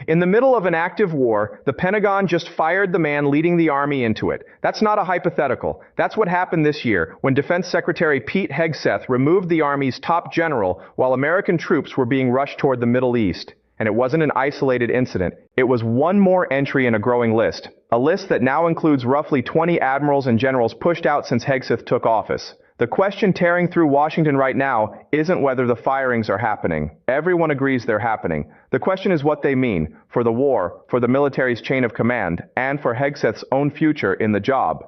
In the middle of an active war, the Pentagon just fired the man leading the Army into it. That's not a hypothetical. That's what happened this year when Defense Secretary Pete Hegseth removed the Army's top general while American troops were being rushed toward the Middle East. And it wasn't an isolated incident. It was one more entry in a growing list. A list that now includes roughly 20 admirals and generals pushed out since Hegseth took office. The question tearing through Washington right now isn't whether the firings are happening. Everyone agrees they're happening. The question is what they mean for the war, for the military's chain of command, and for Hegseth's own future in the job.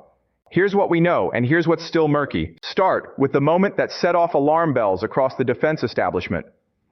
Here's what we know, and here's what's still murky. Start with the moment that set off alarm bells across the defense establishment.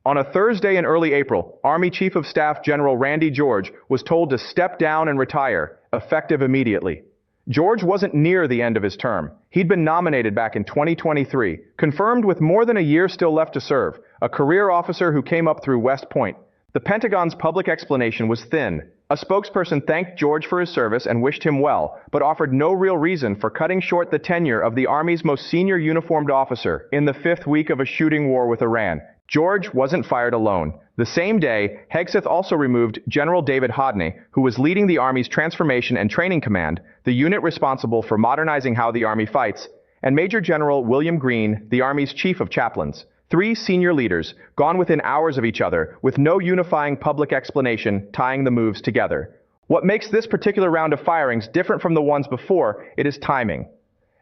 On a Thursday in early April, Army Chief of Staff General Randy George was told to step down and retire, effective immediately. George wasn't near the end of his term. He'd been nominated back in 2023, confirmed with more than a year still left to serve, a career officer who came up through West Point. The Pentagon's public explanation was thin. A spokesperson thanked George for his service and wished him well, but offered no real reason for cutting short the tenure of the Army's most senior uniformed officer in the fifth week of a shooting war with Iran. George wasn't fired alone. The same day, Hegseth also removed General David Hodney, who was leading the Army's Transformation and Training Command, the unit responsible for modernizing how the Army fights, and Major General William Green, the Army's Chief of Chaplains. Three senior leaders, gone within hours of each other, with no unifying public explanation tying the moves together. What makes this particular round of firings different from the ones before, it is timing.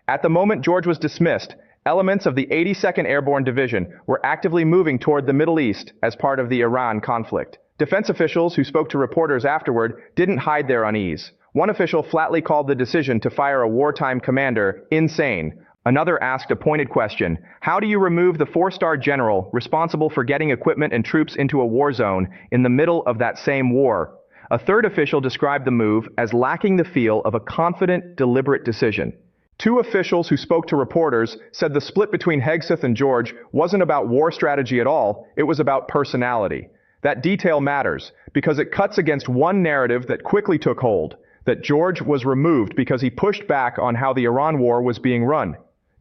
At the moment George was dismissed, elements of the 82nd Airborne Division were actively moving toward the Middle East as part of the Iran conflict. Defense officials who spoke to reporters afterward didn't hide their unease. One official flatly called the decision to fire a wartime commander insane. Another asked a pointed question: how do you remove the four-star general responsible for getting equipment and troops into a war zone in the middle of that same war? A third official described the move as lacking the feel of a confident, deliberate decision. Two officials who spoke to reporters said the split between Hegseth and George wasn't about war strategy at all, it was about personality. That detail matters, because it cuts against one narrative that quickly took hold, that George was removed because he pushed back on how the Iran war was being run.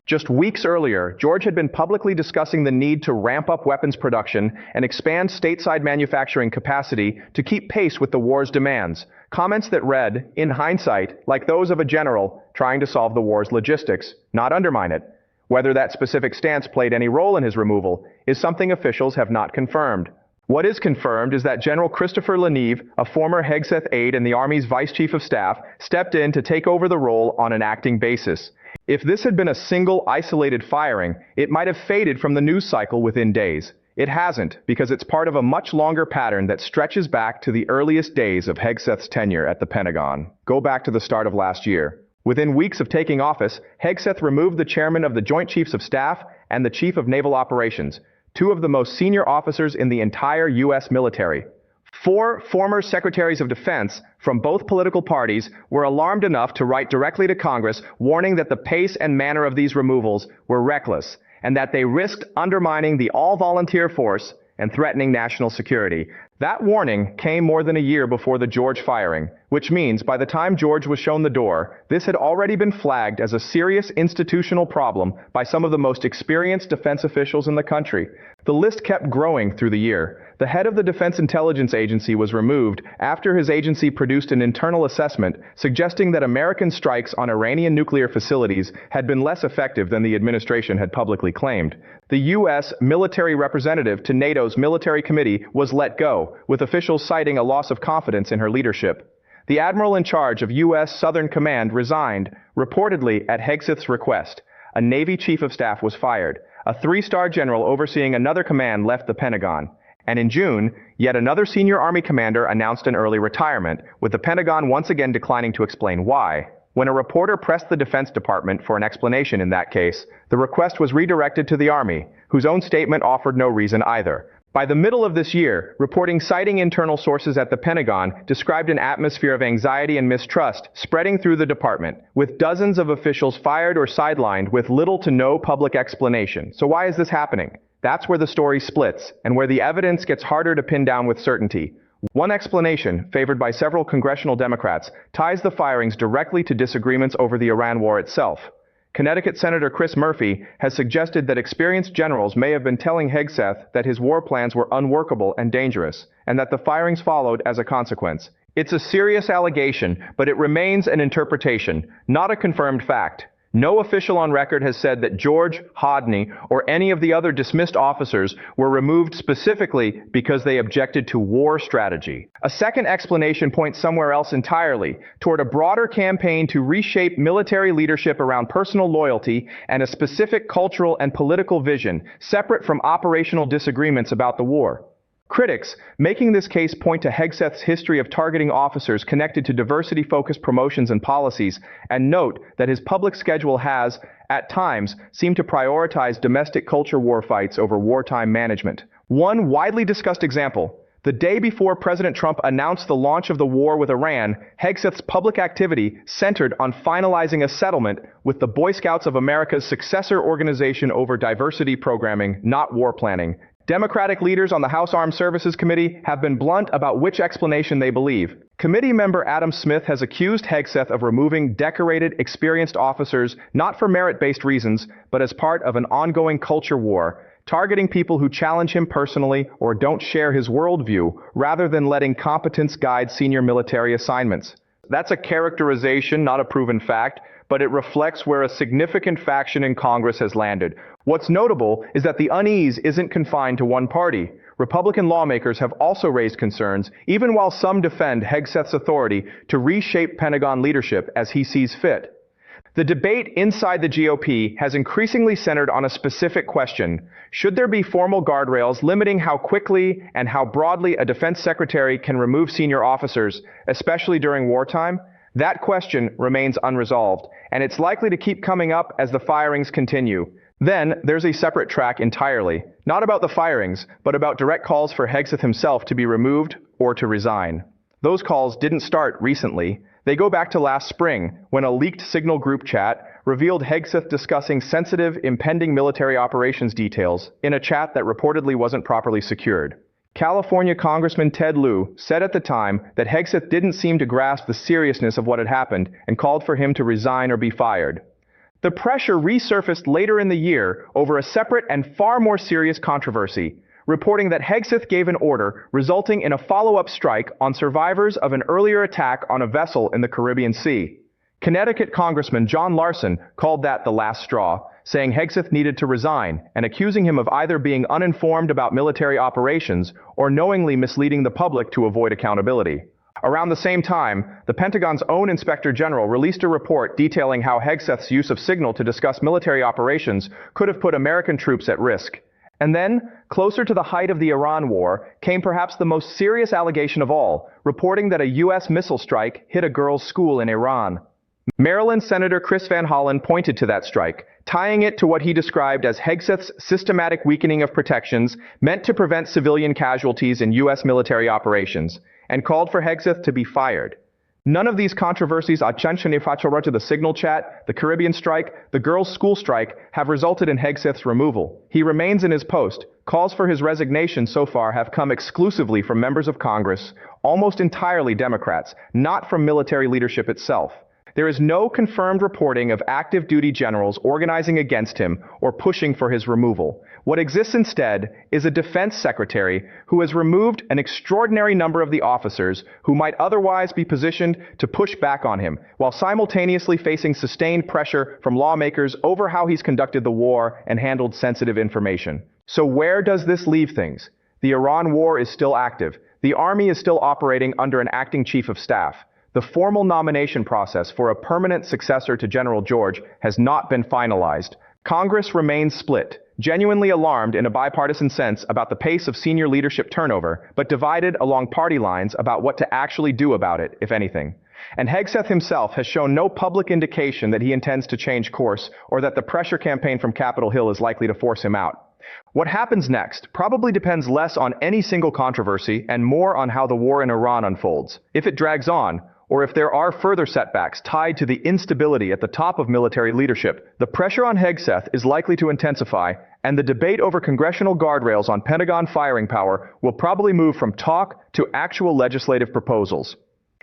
Just weeks earlier, George had been publicly discussing the need to ramp up weapons production and expand stateside manufacturing capacity to keep pace with the war's demands. Comments that read, in hindsight, like those of a general trying to solve the war's logistics, not undermine it. Whether that specific stance played any role in his removal is something officials have not confirmed. What is confirmed is that General Christopher Leneve, a former Hegseth aide and the Army's Vice Chief of Staff, stepped in to take over the role on an acting basis. If this had been a single, isolated firing, it might have faded from the news cycle within days. It hasn't, because it's part of a much longer pattern that stretches back to the earliest days of Hegseth's tenure at the Pentagon. Go back to the start of last year. Within weeks of taking office, Hegseth removed the chairman of the Joint Chiefs of Staff and the Chief of Naval Operations, two of the most senior officers in the entire U.S. military. Four former secretaries of defense from both political parties were alarmed enough to write directly to Congress warning that the pace and manner of these removals were reckless and that they risked undermining the all-volunteer force and threatening national security. That warning came more than a year before the George firing, which means by the time George was shown the door, this had already been flagged as a serious institutional problem by some of the most experienced defense officials in the country. The list kept growing through the year. The head of the Defense Intelligence Agency was removed after his agency produced an internal assessment suggesting that American strikes on Iranian nuclear facilities had been less effective than the administration had publicly claimed. The U.S. military representative to NATO's military committee was let go, with officials citing a loss of confidence in her leadership. The admiral in charge of U.S. Southern Command resigned, reportedly at Hegseth's request. A Navy chief of staff was fired. A three-star general overseeing another command left the Pentagon. And in June, yet another senior Army commander announced an early retirement, with the Pentagon once again declining to explain why. When a reporter pressed the Defense Department for an explanation in that case, the request was redirected to the Army, whose own statement offered no reason either. By the middle of this year, reporting citing internal sources at the Pentagon described an atmosphere of anxiety and mistrust spreading through the department, with dozens of officials fired or sidelined with little to no public explanation. So why is this happening? That's where the story splits, and where the evidence gets harder to pin down with certainty. One explanation, favored by several congressional Democrats, ties the firings directly to disagreements over the Iran war itself. Connecticut Senator Chris Murphy has suggested that experienced generals may have been telling Hegseth that his war plans were unworkable and dangerous, and that the firings followed as a consequence. It's a serious allegation, but it remains an interpretation, not a confirmed fact. No official on record has said that George, Hodney, or any of the other dismissed officers were removed specifically because they objected to war strategy. A second explanation points somewhere else entirely, toward a broader campaign to reshape military leadership around personal loyalty and a specific cultural and political vision, separate from operational disagreements about the war. Critics making this case point to Hegseth's history of targeting officers connected to diversity-focused promotions and policies, and note that his public schedule has, at times, seemed to prioritize domestic culture war fights over wartime management. One widely discussed example: the day before President Trump announced the launch of the war with Iran, Hegseth's public activity centered on finalizing a settlement with the Boy Scouts of America's successor organization over diversity programming, not war planning. Democratic leaders on the House Armed Services Committee have been blunt about which explanation they believe. Committee member Adam Smith has accused Hegseth of removing decorated, experienced officers not for merit-based reasons, but as part of an ongoing culture war, targeting people who challenge him personally or don't share his worldview, rather than letting competence guide senior military assignments. That's a characterization, not a proven fact, but it reflects where a significant faction in Congress has landed. What's notable is that the unease isn't confined to one party. Republican lawmakers have also raised concerns, even while some defend Hegseth's authority to reshape Pentagon leadership as he sees fit. The debate inside the GOP has increasingly centered on a specific question: should there be formal guardrails limiting how quickly and how broadly a defense secretary can remove senior officers, especially during wartime? That question remains unresolved, and it's likely to keep coming up as the firings continue. Then, there's a separate track entirely, not about the firings, but about direct calls for Hegseth himself to be removed or to resign. Those calls didn't start recently. They go back to last spring, when a leaked Signal group chat revealed Hegseth discussing sensitive, impending military operations details in a chat that reportedly wasn't properly secured. California Congressman Ted Lieu said at the time that Hegseth didn't seem to grasp the seriousness of what had happened and called for him to resign or be fired. The pressure resurfaced later in the year over a separate and far more serious controversy, reporting that Hegseth gave an order resulting in a follow-up strike on survivors of an earlier attack on a vessel in the Caribbean Sea. Connecticut Congressman John Larson called that the last straw, saying Hegseth needed to resign and accusing him of either being uninformed about military operations or knowingly misleading the public to avoid accountability. Around the same time, the Pentagon's own Inspector General released a report detailing how Hegseth's use of Signal to discuss military operations could have put American troops at risk. And then, closer to the height of the Iran war, came perhaps the most serious allegation of all, reporting that a U.S. missile strike hit a girls' school in Iran. Maryland Senator Chris Van Hollen pointed to that strike, tying it to what he described as Hegseth's systematic weakening of protections meant to prevent civilian casualties in U.S. military operations, and called for Hegseth to be fired. None of these controversies, to the Signal chat, the Caribbean strike, the girls' school strike, have resulted in Hegseth's removal. He remains in his post. Calls for his resignation so far have come exclusively from members of Congress, almost entirely Democrats, not from military leadership itself. There is no confirmed reporting of active duty generals organizing against him or pushing for his removal. What exists instead is a defense secretary who has removed an extraordinary number of the officers who might otherwise be positioned to push back on him, while simultaneously facing sustained pressure from lawmakers over how he's conducted the war and handled sensitive information. So where does this leave things? The Iran war is still active. The Army is still operating under an acting chief of staff. The formal nomination process for a permanent successor to General George has not been finalized. Congress remains split, genuinely alarmed in a bipartisan sense about the pace of senior leadership turnover, but divided along party lines about what to actually do about it, if anything. And Hegseth himself has shown no public indication that he intends to change course or that the pressure campaign from Capitol Hill is likely to force him out. What happens next probably depends less on any single controversy and more on how the war in Iran unfolds. If it drags on, or if there are further setbacks tied to the instability at the top of military leadership, the pressure on Hegseth is likely to intensify, and the debate over congressional guardrails on Pentagon firing power will probably move from talk to actual legislative proposals.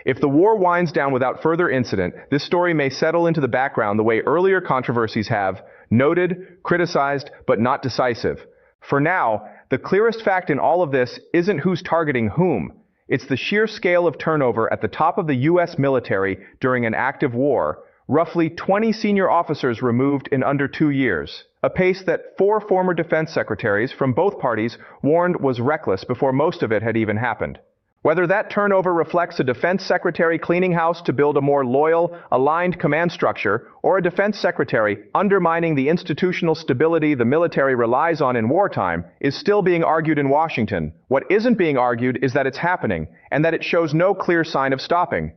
If the war winds down without further incident, this story may settle into the background the way earlier controversies have, noted, criticized, but not decisive. For now, the clearest fact in all of this isn't who's targeting whom. It's the sheer scale of turnover at the top of the U.S. military during an active war, roughly 20 senior officers removed in under 2 years, a pace that 4 former defense secretaries from both parties warned was reckless before most of it had even happened. Whether that turnover reflects a defense secretary cleaning house to build a more loyal, aligned command structure, or a defense secretary undermining the institutional stability the military relies on in wartime, is still being argued in Washington. What isn't being argued is that it's happening, and that it shows no clear sign of stopping.